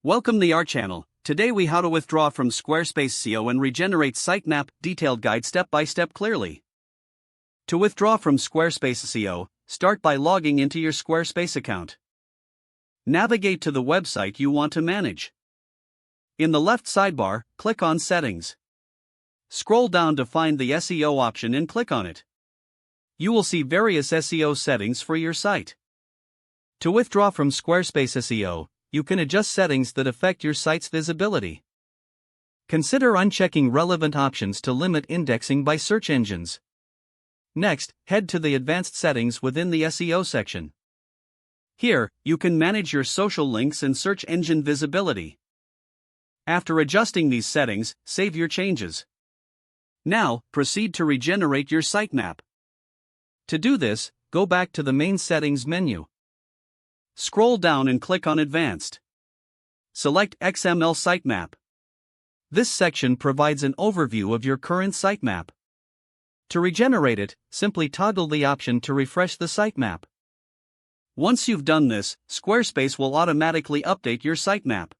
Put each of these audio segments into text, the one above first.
Welcome to our channel. Today we how to withdraw from Squarespace SEO and regenerate sitemap detailed guide step by step clearly. To withdraw from Squarespace SEO, start by logging into your Squarespace account. Navigate to the website you want to manage. In the left sidebar, click on Settings. Scroll down to find the SEO option and click on it. You will see various SEO settings for your site. To withdraw from Squarespace SEO, you can adjust settings that affect your site's visibility. Consider unchecking relevant options to limit indexing by search engines. Next, head to the Advanced Settings within the SEO section. Here, you can manage your social links and search engine visibility. After adjusting these settings, save your changes. Now, proceed to regenerate your sitemap. To do this, go back to the main Settings menu. Scroll down and click on Advanced. Select XML Sitemap. This section provides an overview of your current sitemap. To regenerate it, simply toggle the option to refresh the sitemap. Once you've done this, Squarespace will automatically update your sitemap.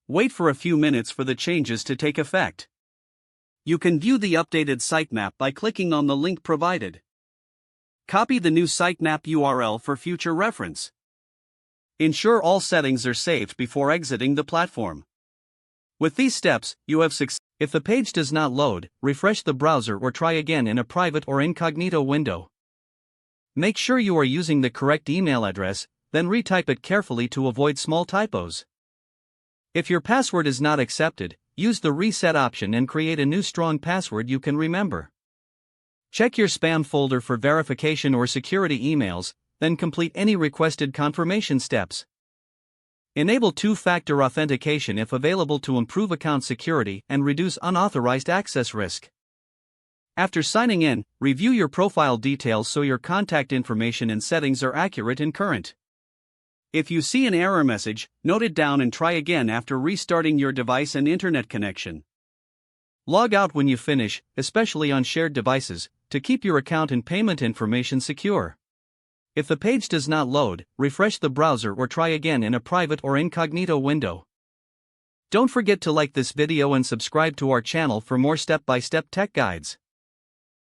Wait for a few minutes for the changes to take effect. You can view the updated sitemap by clicking on the link provided. Copy the new sitemap URL for future reference. Ensure all settings are saved before exiting the platform. With these steps, you have succeeded. If the page does not load, refresh the browser or try again in a private or incognito window. Make sure you are using the correct email address, then retype it carefully to avoid small typos. If your password is not accepted, use the reset option and create a new strong password you can remember. Check your spam folder for verification or security emails, then complete any requested confirmation steps. Enable two-factor authentication if available to improve account security and reduce unauthorized access risk. After signing in, review your profile details so your contact information and settings are accurate and current. If you see an error message, note it down and try again after restarting your device and internet connection. Log out when you finish, especially on shared devices, to keep your account and payment information secure. If the page does not load, refresh the browser or try again in a private or incognito window. Don't forget to like this video and subscribe to our channel for more step-by-step tech guides.